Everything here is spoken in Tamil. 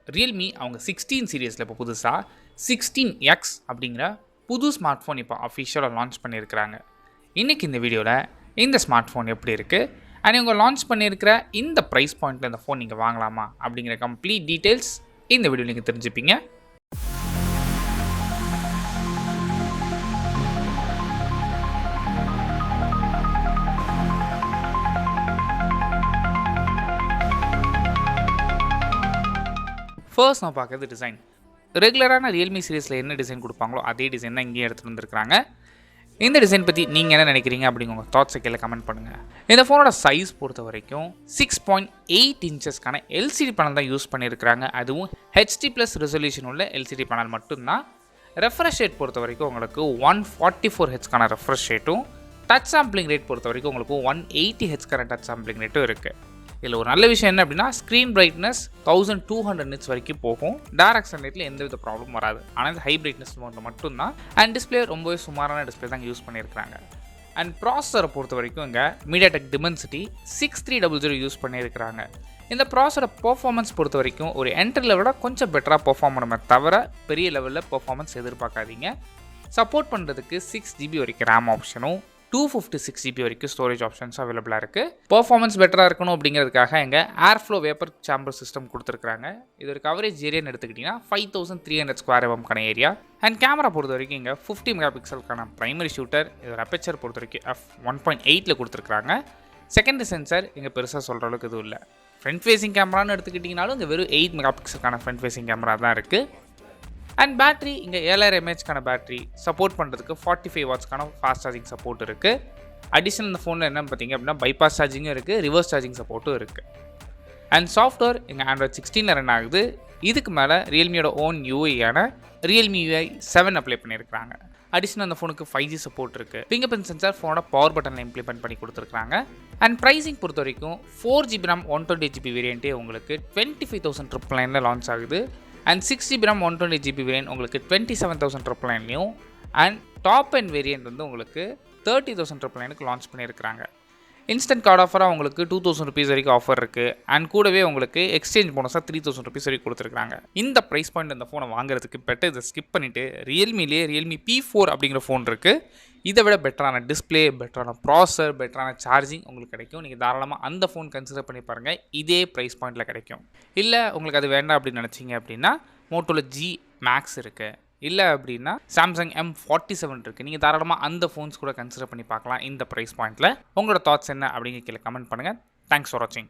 Realme அவங்க 16 சீரிஸில் இப்போ புதுசாக 16X அப்படிங்கிற புது ஸ்மார்ட் ஃபோன் இப்போ அஃபிஷியலாக லான்ச் பண்ணியிருக்கிறாங்க. இன்றைக்கி இந்த வீடியோவில் இந்த ஸ்மார்ட் ஃபோன் எப்படி இருக்குது அண்ட் இவங்க லான்ச் பண்ணியிருக்கிற இந்த ப்ரைஸ் பாயிண்ட்டில் இந்த ஃபோன் நீங்கள் வாங்கலாமா அப்படிங்கிற கம்ப்ளீட் டீட்டெயில்ஸ் இந்த வீடியோ நீங்கள் தெரிஞ்சுப்பீங்க. ஃபர்ஸ்ட் நான் பார்க்குறது டிசைன். ரெகுலரான ரியல்மி சீரிஸில் என்ன டிசைன் கொடுப்பாங்களோ அதே டிசைன் தான் இங்கேயும் எடுத்துகிட்டு வந்துருக்காங்க. இந்த டிசைன் பற்றி நீங்கள் என்ன நினைக்கிறீங்க அப்படிங்க உங்கள் தாட்ஸை கீழே கமெண்ட் பண்ணுங்கள். இந்த ஃபோனோட சைஸ் பொறுத்த வரைக்கும் 6.8 இன்ச்சஸ்க்கான எல்சிடி பேனல் தான் யூஸ் பண்ணியிருக்கிறாங்க. அதுவும் HD+ ரெசல்யூஷன் உள்ள எல்சிடி பேனல் மட்டும்தான். ரெஃப்ரெஷ் ரேட் பொறுத்த வரைக்கும் உங்களுக்கு 144 ஹெச்க்கான ரெஃப்ரெஷ் ரேட்டும், டச் சாம்பிளிங் ரேட் பொறுத்த வரைக்கும் உங்களுக்கு 180 ஹெச்க்கான டச் சாம்பிளிங் ரேட்டும் இருக்குது. இதில் ஒரு நல்ல விஷயம் என்ன அப்படின்னா ஸ்க்ரீன் பிரைட்னஸ் 1200 நிட்ஸ் வரைக்கும் போகும். டைரக்ட் சன்லைட்டில் எந்த வித ப்ராப்ளம் வராது. ஆனால் இந்த ஹை பிரைட்னஸ் மட்டும்தான். அண்ட் டிஸ்பிளே ரொம்பவே சுமாரான டிஸ்பிளே தான் யூஸ் பண்ணியிருக்காங்க. அண்ட் ப்ராசஸரை பொறுத்த வரைக்கும் இங்கே MediaTek Dimensity 6300 யூஸ் பண்ணியிருக்கிறாங்க. இந்த ப்ராசஸரை பெர்ஃபார்மன்ஸ் பொறுத்த வரைக்கும் ஒரு என்ட்ரி லெவலோட கொஞ்சம் பெட்டராக பெர்ஃபார்ம் பண்ணுமே தவிர பெரிய லெவலில் பெர்ஃபார்மன்ஸ் எதிர்பார்க்காதீங்க. சப்போர்ட் பண்ணுறதுக்கு 6GB வரைக்கும் ரேம் ஆப்ஷனும் 256GB வரைக்கும் ஸ்டோரேஜ் ஆப்ஷன்ஸ் அவைலபிளாக இருக்குது. பெர்ஃபார்மன்ஸ் பெட்டராக இருக்கணும் அப்படிங்கிறதுக்காக எங்கள் ஏர்ஃப்ளோ வேப்பர் சாம்பர் சிஸ்டம் கொடுத்துருக்காங்க. இது ஒரு கவரேஜ் ஏரியான்னு எடுத்துக்கிட்டிங்கன்னா 5300 ஸ்கொயர் எம்எம்க்கான ஏரியா. அண்ட் கேமரா பொறுத்த வரைக்கும் இங்கே 50 மெகா பிக்சலுக்கான ப்ரைமரி ஷூட்டர், இதோட அப்பேச்சர் பொறுத்த வரைக்கும் f1.8 கொடுத்துருக்காங்க. செகண்டரி சென்சார் இங்கே பெருசாக சொல்கிற அளவுக்கு எதுவும் இல்லை. ஃப்ரண்ட் ஃபேஸிங் கேமரான்னு எடுத்துக்கிட்டிங்கனாலும் இங்கே வெறும் 8 மெகா பிக்சலுக்கான ஃப்ரண்ட் ஃபேஸிங் கேமரா தான் இருக்குது. அண்ட் பேட்ரி இங்கே 7000 mAhக்கான பேட்ரி சப்போர்ட் பண்ணுறதுக்கு 45 வாட்ஸ்க்கான ஃபாஸ்ட் சார்ஜிங் சப்போர்ட் இருக்குது. அடிஷனல் இந்த ஃபோனில் என்னன்னு பார்த்தீங்க அப்படின்னா பைபாஸ் சார்ஜிங்கும் இருக்குது, ரிவர்ஸ் சார்ஜிங் சப்போர்ட்டும் இருக்குது. அண்ட் சாஃப்ட்வேர் இங்கே Android 16 ரன் ஆகுது. இதுக்கு மேலே ரியல்மியோட ஓன் யூஐயான Realme UI 7 அப்ளை பண்ணியிருக்காங்க. அடிஷனல் அந்த ஃபோனுக்கு 5G சப்போர்ட் இருக்குது. ஃபிங்கர் பிரிண்ட் சென்சார் ஃபோனோட பவர் பட்டனில் இம்ப்ளிமெண்ட் பண்ணி கொடுத்துருக்காங்க. அண்ட் ப்ரைஸிங் பொறுத்த வரைக்கும் 4GB RAM 128GB வேரியண்ட்டே உங்களுக்கு 25,999 லான்ச் ஆகுது. And 6GB RAM 128GB variant உங்களுக்கு 27,999 அண்ட் டாப் அண்ட் வேரியன்ட் வந்து உங்களுக்கு 30,999 லான்ச் பண்ணியிருக்கிறாங்க. இன்ஸ்டன்ட் கார்டு ஆஃபராக உங்களுக்கு 2000 ரூபீஸ் வரைக்கும் ஆஃபர் இருக்குது. அண்ட் கூடவே உங்களுக்கு எக்ஸ்சேஞ்ச் போனஸாக 3000 ரூபீஸ் வரைக்கும் கொடுத்துருக்காங்க. இந்த ப்ரைஸ் பாயிண்ட் இந்த ஃபோனை வாங்குறதுக்கு பெட்டர் இதை ஸ்கிப் பண்ணிவிட்டு Realme P4 அப்படிங்கிற ஃபோன் இருக்குது. இதை விட பெட்டரான டிஸ்பிளே, பெட்டரான ப்ராசஸர், பெட்டரான சார்ஜிங் உங்களுக்கு கிடைக்கும். நீங்கள் தாராளமாக அந்த ஃபோன் கன்சிடர் பண்ணி பாருங்கள். இதே ப்ரைஸ் பாயிண்டில் கிடைக்கும். இல்லை உங்களுக்கு அது வேண்டாம் அப்படின்னு நினச்சிங்க அப்படின்னா மோட்டோவில் G Max இருக்குது. இல்லை அப்படின்னா சாம்சங் M47 இருக்குது. நீங்கள் தாராளமாக அந்த ஃபோன்ஸ் கூட கன்சிடர் பண்ணி பார்க்கலாம். இந்த ப்ரைஸ் பாயிண்ட்டில் உங்களோட தாட்ஸ் என்ன அப்படிங்கிற கீழே கமெண்ட் பண்ணுங்கள். தேங்க்ஸ் ஃபார் வாட்சிங்.